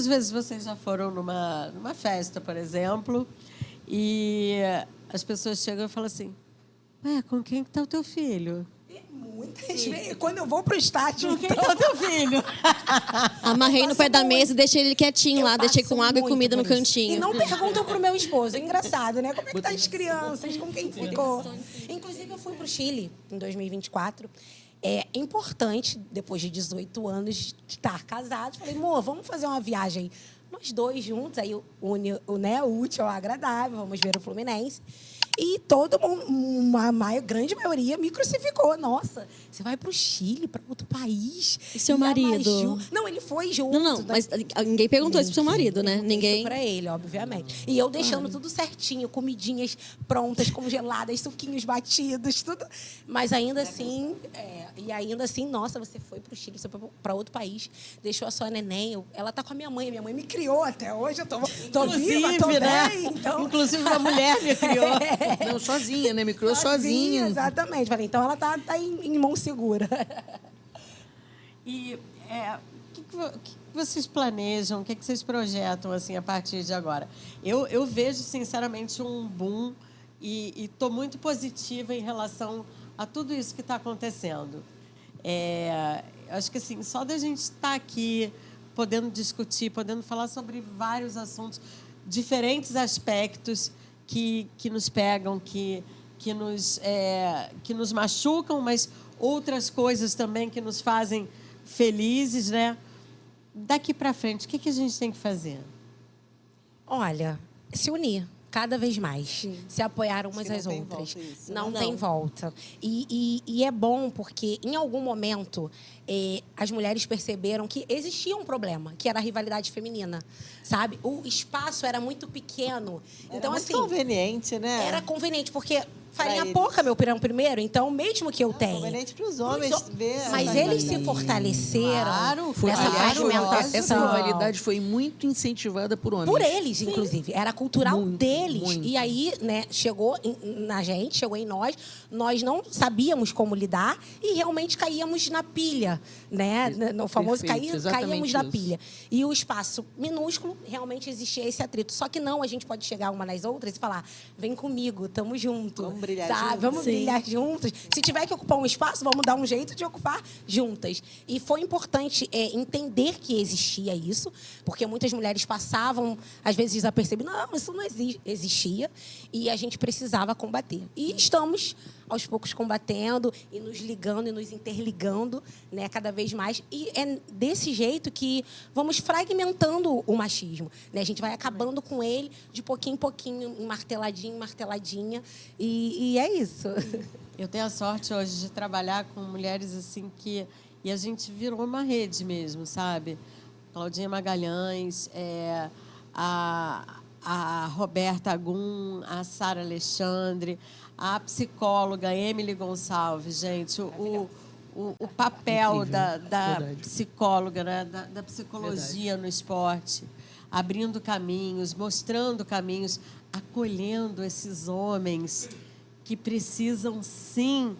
Quantas vezes vocês já foram numa festa, por exemplo, e as pessoas chegam e falam assim, ué, com quem que tá o teu filho? Muitas vezes. Quando eu vou pro estádio, Com quem tá o teu filho? Amarrei no pé da mesa e deixei ele quietinho eu lá, deixei passo com água e muito comida no por isso. cantinho. E não perguntam pro meu esposo. É engraçado, né? Como é que tá as crianças? Com quem ficou? Inclusive, eu fui pro Chile em 2024. É importante, depois de 18 anos, de estar casado. Falei, amor, vamos fazer uma viagem nós dois juntos. Aí o útil ao agradável. Vamos ver o Fluminense. E todo mundo, grande maioria, me crucificou. Nossa, você vai pro Chile, para outro país. E seu marido? Não, ele foi junto. Não, mas ninguém perguntou isso pro seu marido, né? Ninguém. Isso pra ele, obviamente. E eu deixando tudo certinho, comidinhas prontas, congeladas, suquinhos batidos, tudo. Mas ainda assim, nossa, você foi pro Chile, você foi pra outro país, deixou a sua neném. Ela tá com a minha mãe me criou até hoje, eu tô viva, tô né? bem. Então... Inclusive, uma mulher me criou. Não, sozinha, né? Me criou sozinha. Exatamente. Falei, então ela tá em mão segura. E o que vocês planejam, o que vocês projetam assim, a partir de agora? Eu vejo, sinceramente, um boom e estou muito positiva em relação a tudo isso que está acontecendo. Acho que assim, só da gente estar aqui, podendo discutir, podendo falar sobre vários assuntos, diferentes aspectos que nos pegam, que nos machucam, mas outras coisas também que nos fazem felizes, né? Daqui para frente, o que a gente tem que fazer? Olha, se unir cada vez mais. Sim. Se apoiar umas às outras. Não tem volta. E é bom porque, em algum momento, as mulheres perceberam que existia um problema, que era a rivalidade feminina, sabe? O espaço era muito pequeno. Era então, muito assim, conveniente, né? Era conveniente, porque farinha pouca, meu pirão primeiro, então mesmo que eu tenha... Conveniente para os homens ver... Mas eles se fortaleceram nessa fragmentação. Essa rivalidade foi muito incentivada por homens. Por eles, inclusive. Era cultural deles. Muito. E aí, né, chegou na gente, chegou em nós. Nós não sabíamos como lidar e realmente caíamos na pilha, né? No famoso caíamos na pilha. E o espaço minúsculo, realmente existia esse atrito. Só que não, a gente pode chegar uma nas outras e falar, vem comigo, tamo junto. Vamos brilhar sabe? juntos. Vamos brilhar juntos. Se tiver que ocupar um espaço, vamos dar um jeito de ocupar juntas. E foi importante entender que existia isso, porque muitas mulheres passavam, às vezes, desapercebidas. Não, isso não existia. E a gente precisava combater. E estamos, aos poucos, combatendo e nos ligando e nos interligando, né, cada vez mais. E é desse jeito que vamos fragmentando o machismo, né? A gente vai acabando com ele de pouquinho em pouquinho, em marteladinha. E é isso. Eu tenho a sorte hoje de trabalhar com mulheres assim que... E a gente virou uma rede mesmo, sabe? Claudinha Magalhães, a Roberta Agum, a Sara Alexandre, a psicóloga Emily Gonçalves, gente. O papel da psicóloga, né? da psicologia no esporte, abrindo caminhos, mostrando caminhos, acolhendo esses homens que precisam, sim,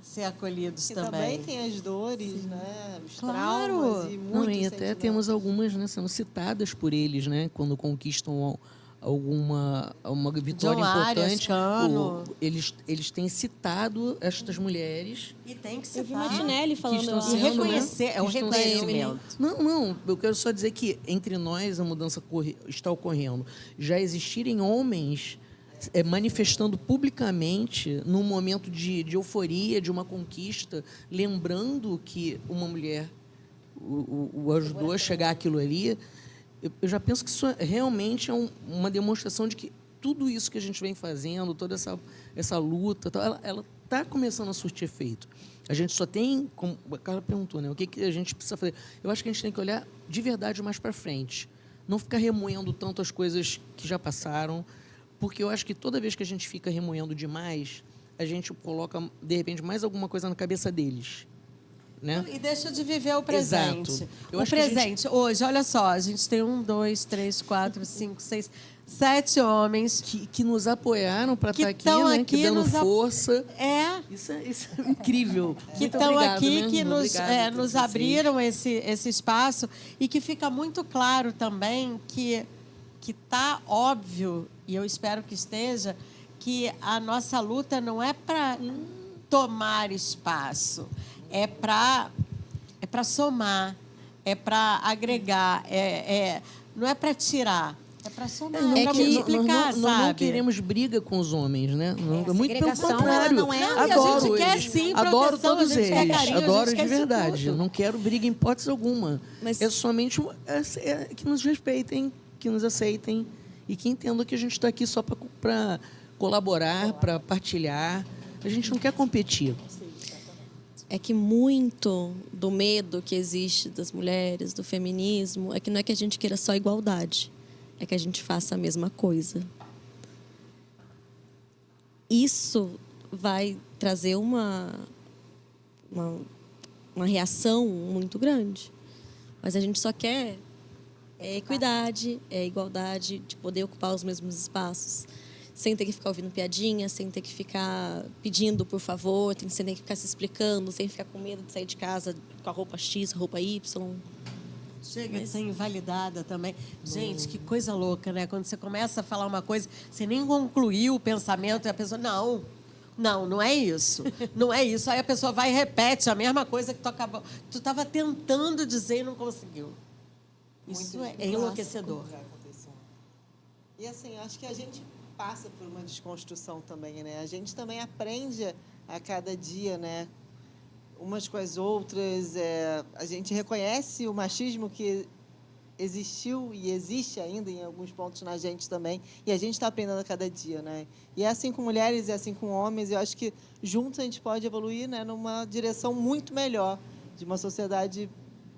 ser acolhidos E também. tem as dores, né? Os Claro. traumas e muitos E até sentimentos. temos algumas, né, sendo citadas por eles, né? Quando conquistam uma vitória John Arias, importante. Cano. Eles têm citado estas mulheres. E tem que Eu vi ser Martinelli falando estão lá. E sendo, reconhecer, né? é um Que estão reconhecimento. Não, eu quero só dizer que entre nós a mudança está ocorrendo. Já existirem homens manifestando publicamente num momento de euforia, de uma conquista, lembrando que uma mulher o ajudou a chegar àquilo ali. Eu já penso que isso realmente é uma demonstração de que tudo isso que a gente vem fazendo, toda essa luta, ela está começando a surtir efeito. A gente só tem, como a Carla perguntou, né, o que a gente precisa fazer? Eu acho que a gente tem que olhar de verdade mais para frente. Não ficar remoendo tanto as coisas que já passaram, porque eu acho que toda vez que a gente fica remoendo demais, a gente coloca, de repente, mais alguma coisa na cabeça deles. né? E deixa de viver o presente. Exato. Eu O acho que a gente- presente, hoje, olha só, a gente tem 1, 2, 3, 4, 5, 6, 7 homens Que nos apoiaram para que estar aqui, estão né? aqui Que dando nos força. Isso Isso é incrível. que Muito estão obrigado aqui, mesmo. que Obrigado nos por vocês. abriram esse espaço e que fica muito claro também que está óbvio, e eu espero que esteja, que a nossa luta não é para tomar espaço, é para somar, é para agregar, não é para tirar, é para somar, Não, é para que multiplicar, nós sabe? não queremos briga com os homens, né? Não, muito pelo segregação, contrário. ela não é- Não, e a Adoro gente quer eles. sim Adoro proteção, todos a gente quer eles. carinho, a Adoro gente de quer isso verdade. tudo. Não quero briga em hipótese alguma. Mas- É somente que nos respeitem, que nos aceitem e que entendam que a gente está aqui só para colaborar, para partilhar. A gente não quer competir. É que muito do medo que existe das mulheres, do feminismo, é que não é que a gente queira só igualdade, é que a gente faça a mesma coisa. Isso vai trazer uma reação muito grande. Mas a gente só quer equidade, igualdade, de poder ocupar os mesmos espaços, sem ter que ficar ouvindo piadinha, sem ter que ficar pedindo por favor, sem ter que ficar se explicando, sem ficar com medo de sair de casa com a roupa X, a roupa Y. Chega de ser invalidada também. Gente, que coisa louca, né? Quando você começa a falar uma coisa, você nem concluiu o pensamento e a pessoa, não é isso. Não é isso. Aí a pessoa vai e repete a mesma coisa que tu estava tentando dizer e não conseguiu. Isso é enlouquecedor. Vai acontecer. E assim, acho que a gente passa por uma desconstrução também, né? A gente também aprende a cada dia, né? Umas com as outras. A gente reconhece o machismo que existiu e existe ainda em alguns pontos na gente também. E a gente está aprendendo a cada dia, né? E é assim com mulheres, é assim com homens. E eu acho que juntos a gente pode evoluir, né, numa direção muito melhor, de uma sociedade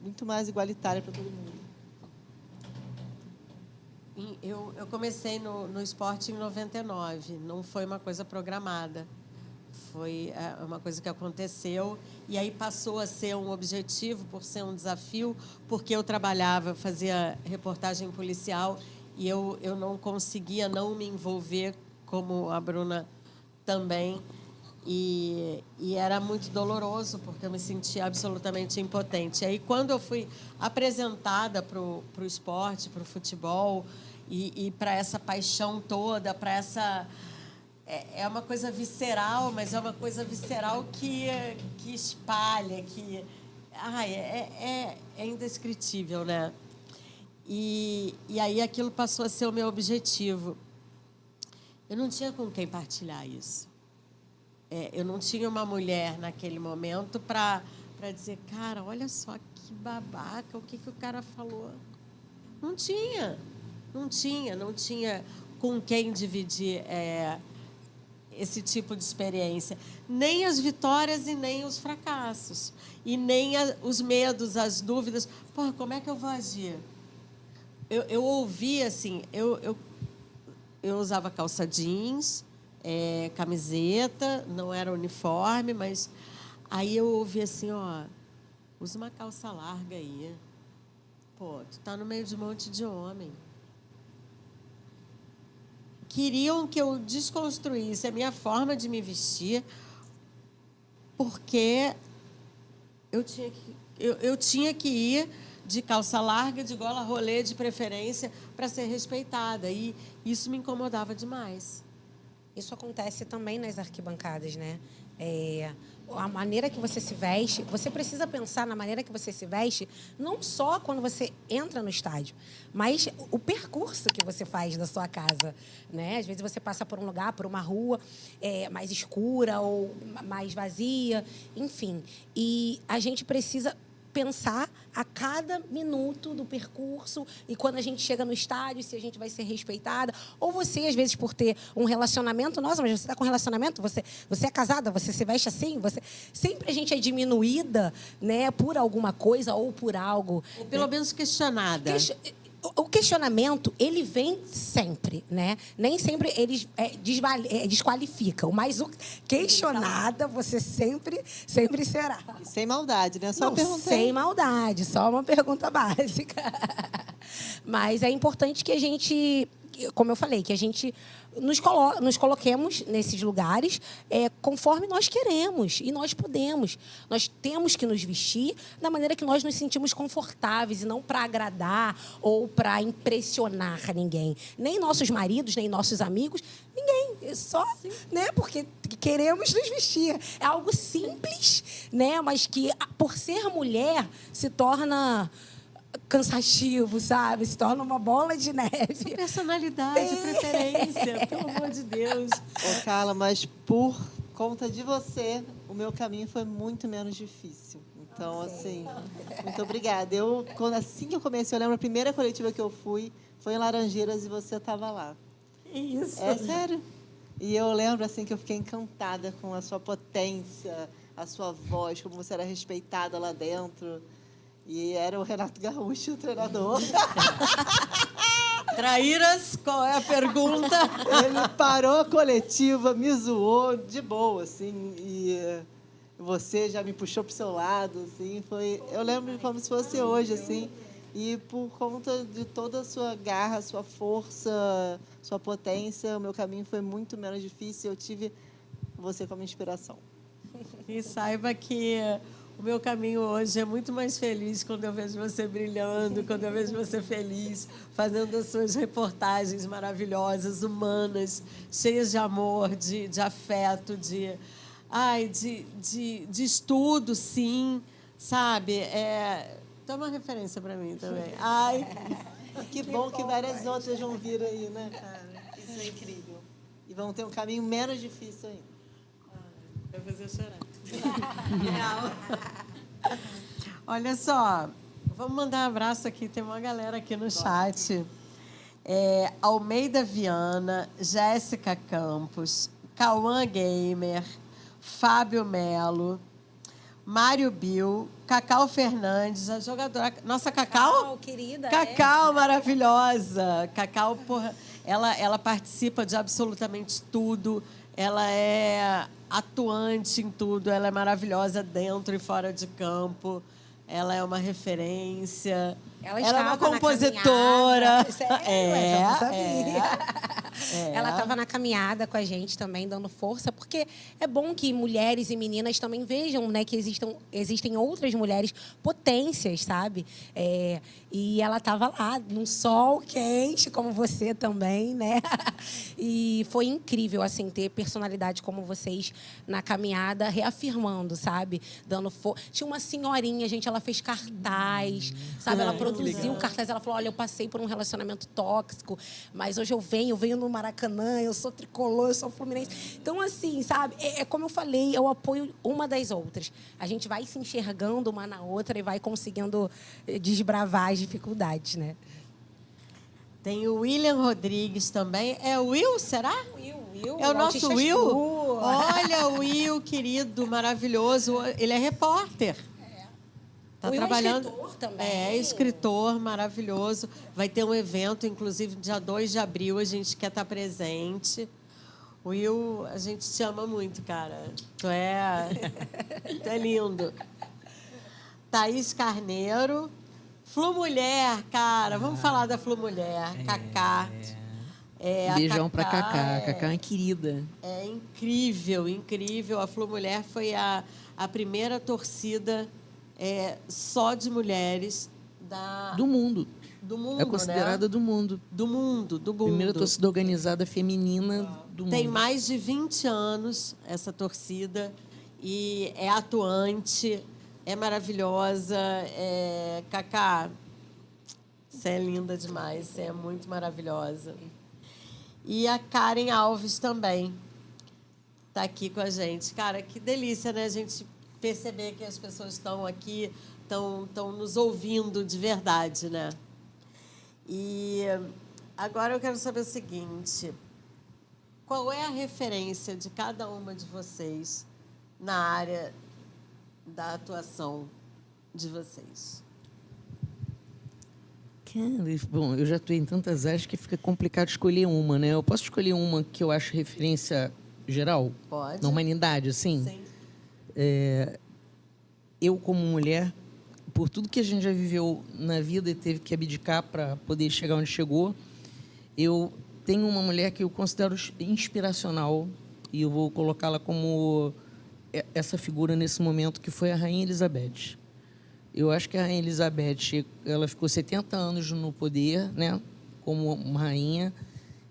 muito mais igualitária para todo mundo. Eu comecei no esporte em 99. Não foi uma coisa programada. Foi uma coisa que aconteceu e aí passou a ser um objetivo, por ser um desafio, porque eu trabalhava, fazia reportagem policial e eu não conseguia não me envolver, como a Bruna também. E era muito doloroso, porque eu me sentia absolutamente impotente. Aí, quando eu fui apresentada para o esporte, para o futebol, e para essa paixão toda, para essa... É uma coisa visceral, mas é uma coisa visceral que espalha, que... é indescritível, né? E aí aquilo passou a ser o meu objetivo. Eu não tinha com quem partilhar isso. Eu não tinha uma mulher naquele momento para dizer, cara, olha só que babaca, o que o cara falou. Não tinha com quem dividir esse tipo de experiência. Nem as vitórias e nem os fracassos. E nem os medos, as dúvidas. Porra, como é que eu vou agir? Eu ouvi assim, eu usava calça jeans, camiseta, não era uniforme, mas aí eu ouvi assim, usa uma calça larga aí. Pô, tu tá no meio de um monte de homem. Queriam que eu desconstruísse a minha forma de me vestir, porque eu tinha que ir de calça larga, de gola rolê, de preferência, para ser respeitada. E isso me incomodava demais. Isso acontece também nas arquibancadas, né? A maneira que você se veste, você precisa pensar na maneira que você se veste, não só quando você entra no estádio, mas o percurso que você faz da sua casa, né? Às vezes você passa por um lugar, por uma rua mais escura ou mais vazia, enfim. E a gente precisa pensar a cada minuto do percurso e quando a gente chega no estádio, se a gente vai ser respeitada. Ou você, às vezes, por ter um relacionamento, nossa, mas você está com um relacionamento, você é casada, você se veste assim, sempre a gente é diminuída, né, por alguma coisa ou por algo. Ou pelo menos questionada. O questionamento, ele vem sempre, né? Nem sempre ele desqualifica, mas o questionada você sempre será. E sem maldade, né? Só Não, perguntei. sem maldade, só uma pergunta básica. Mas é importante que a gente, como eu falei, que a gente nos coloquemos nesses lugares conforme nós queremos e nós podemos. Nós temos que nos vestir da maneira que nós nos sentimos confortáveis e não para agradar ou para impressionar ninguém. Nem nossos maridos, nem nossos amigos, ninguém. É só, né? Porque queremos nos vestir. É algo simples, né? Mas que, por ser mulher, se torna cansativo, sabe? Se torna uma bola de neve. Personalidade, preferência, pelo amor de Deus. Ô, Carla, mas por conta de você, o meu caminho foi muito menos difícil. Então, assim, muito obrigada. Assim que eu comecei, eu lembro a primeira coletiva que eu fui, foi em Laranjeiras e você estava lá. Isso. É sério. E eu lembro, assim, que eu fiquei encantada com a sua potência, a sua voz, como você era respeitada lá dentro. E era o Renato Gaúcho, o treinador. Traíras, qual é a pergunta? Ele parou a coletiva, me zoou de boa, assim, e você já me puxou para o seu lado, assim, eu lembro como se fosse hoje, assim, e por conta de toda a sua garra, sua força, sua potência, o meu caminho foi muito menos difícil, eu tive você como inspiração. E saiba que o meu caminho hoje é muito mais feliz quando eu vejo você brilhando, quando eu vejo você feliz, fazendo as suas reportagens maravilhosas, humanas, cheias de amor, de afeto, de estudo, sim, sabe? Então é uma referência para mim também. Que bom que várias outras vão vir aí, né, cara? Isso é incrível. E vão ter um caminho menos difícil ainda. Vai fazer chorar. Olha só, vamos mandar um abraço aqui. Tem uma galera aqui no chat. Almeida Viana, Jéssica Campos, Cauã Gamer, Fábio Melo, Mário Bill, Cacau Fernandes, a jogadora. Nossa, Cacau? Querida. Cacau, maravilhosa. Cacau, porra, ela participa de absolutamente tudo. Ela é atuante em tudo. Ela é maravilhosa dentro e fora de campo. Ela é uma referência. Ela é uma estava na compositora. caminhada. Sério, essa eu não sabia. Ela estava na caminhada com a gente também, dando força, porque é bom que mulheres e meninas também vejam, né, que existem outras mulheres potências, sabe? E ela estava lá, num sol quente, como você também, né? E foi incrível, assim, ter personalidade como vocês na caminhada, reafirmando, sabe? Dando força. Tinha uma senhorinha, gente, ela fez cartaz, sabe? Ela produziu um cartaz, ela falou, olha, eu passei por um relacionamento tóxico, mas hoje eu venho no Maracanã, eu sou tricolor, eu sou fluminense. Então, assim, sabe? Como eu falei, eu apoio uma das outras. A gente vai se enxergando uma na outra e vai conseguindo desbravar as dificuldades, né? Tem o William Rodrigues também. É o Will, será? Will. É o nosso Will? Olha, o Will, querido, maravilhoso. Ele é repórter. Está trabalhando. É escritor também. É escritor, maravilhoso. Vai ter um evento, inclusive, dia 2 de abril, a gente quer estar presente. Will, a gente te ama muito, cara. Tu é lindo. Thaís Carneiro. Flu Mulher, cara. Vamos falar da Flu Mulher. Cacá. Beijão pra Cacá. Cacá é uma querida. É incrível, incrível. A Flu Mulher foi a primeira torcida só de mulheres do mundo. Do mundo, é considerada, né? do mundo. Do mundo. Primeira torcida organizada feminina do mundo. Tem mais de 20 anos essa torcida e é atuante, é maravilhosa. Cacá, você é linda demais, você é muito maravilhosa. E a Karen Alves também está aqui com a gente. Cara, que delícia, né? A gente perceber que as pessoas estão aqui, estão nos ouvindo de verdade, né? E agora eu quero saber o seguinte: qual é a referência de cada uma de vocês na área da atuação de vocês? Cara, bom, eu já estou em tantas áreas que fica complicado escolher uma, né? Eu posso escolher uma que eu acho referência geral? Pode. Na humanidade, assim? Sim. Eu, como mulher, por tudo que a gente já viveu na vida e teve que abdicar para poder chegar onde chegou, eu tenho uma mulher que eu considero inspiracional e eu vou colocá-la como essa figura nesse momento, que foi a Rainha Elizabeth. Eu acho que a Rainha Elizabeth, ela ficou 70 anos no poder, né, como uma rainha,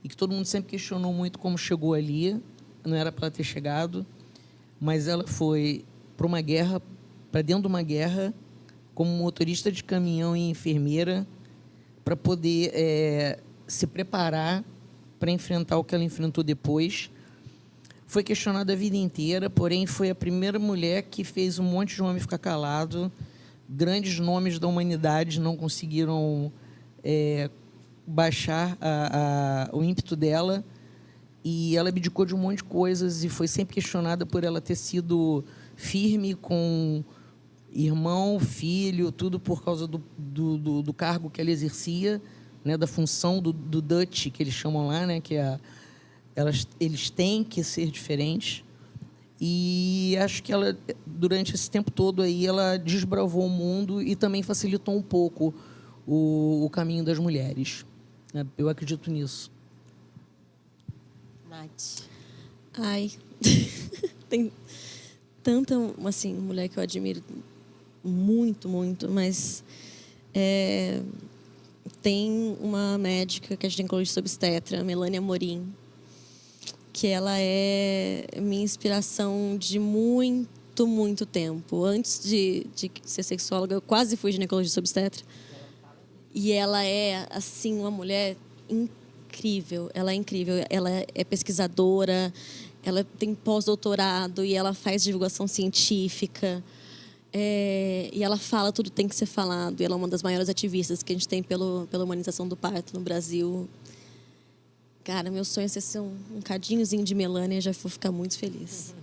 e que todo mundo sempre questionou muito como chegou ali. Não era para ela ter chegado, mas ela foi para uma guerra, para dentro de uma guerra, como motorista de caminhão e enfermeira, para poder se preparar para enfrentar o que ela enfrentou depois. Foi questionada a vida inteira, porém foi a primeira mulher que fez um monte de homem ficar calado. Grandes nomes da humanidade não conseguiram baixar o ímpeto dela, e ela abdicou de um monte de coisas e foi sempre questionada por ela ter sido firme com irmão, filho, tudo por causa do cargo que ela exercia, né, da função do Dutch, que eles chamam lá, né, que eles têm que ser diferentes. E acho que ela, durante esse tempo todo aí, ela desbravou o mundo e também facilitou um pouco o caminho das mulheres. Eu acredito nisso. Nath. Ai, tem tanta, assim, mulher que eu admiro muito, muito, mas tem uma médica que é ginecologista obstetra, Melânia Amorim, que ela é minha inspiração de muito, muito tempo. Antes de ser sexóloga, eu quase fui ginecologista obstetra. E ela é, assim, uma mulher incrível. Ela é incrível. Ela é pesquisadora, ela tem pós-doutorado e ela faz divulgação científica. E ela fala tudo que tem que ser falado. E ela é uma das maiores ativistas que a gente tem pela humanização do parto no Brasil. Cara, meu sonho é ser um cadinhozinho de Melânia, já vou ficar muito feliz.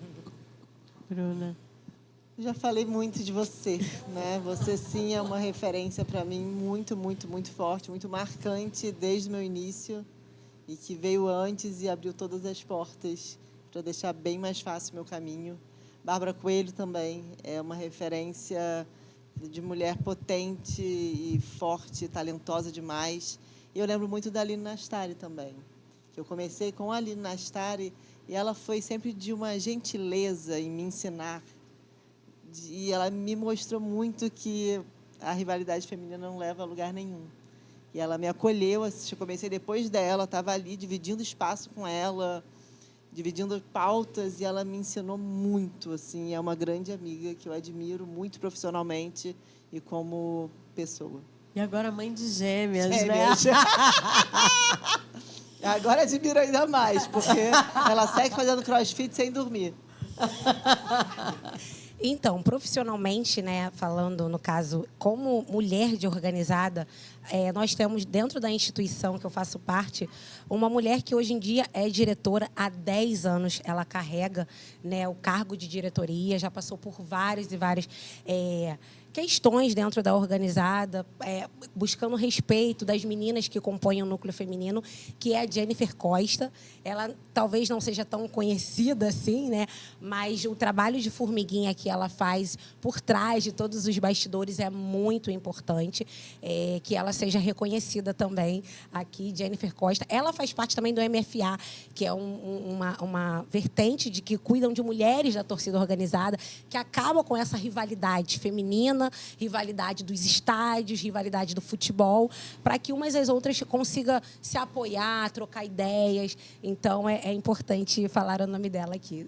Bruna. Já falei muito de você, né? Você sim é uma referência para mim muito, muito, muito forte, muito marcante desde o meu início e que veio antes e abriu todas as portas para deixar bem mais fácil o meu caminho. Bárbara Coelho também é uma referência de mulher potente e forte, talentosa demais. E eu lembro muito da Aline Nastari também. Eu comecei com a Aline Nastari e ela foi sempre de uma gentileza em me ensinar. E ela me mostrou muito que a rivalidade feminina não leva a lugar nenhum. E ela me acolheu, eu comecei depois dela, estava ali dividindo espaço com ela, dividindo pautas, e ela me ensinou muito. Assim, é uma grande amiga que eu admiro muito profissionalmente e como pessoa. E agora mãe de gêmeas, né? Agora admiro ainda mais, porque ela segue fazendo crossfit sem dormir. Então, profissionalmente, né, falando no caso, como mulher de organizada, nós temos dentro da instituição que eu faço parte, uma mulher que hoje em dia é diretora há 10 anos. Ela carrega, né, o cargo de diretoria, já passou por vários e vários questões dentro da organizada, buscando respeito das meninas que compõem o núcleo feminino, que é a Jennifer Costa. Ela talvez não seja tão conhecida assim, né? Mas o trabalho de formiguinha que ela faz por trás de todos os bastidores é muito importante, que ela seja reconhecida também aqui, Jennifer Costa. Ela faz parte também do MFA, que é uma vertente de que cuidam de mulheres da torcida organizada, que acaba com essa rivalidade feminina, rivalidade dos estádios, rivalidade do futebol, para que umas às outras consigam se apoiar, trocar ideias. Então, é importante falar o nome dela aqui.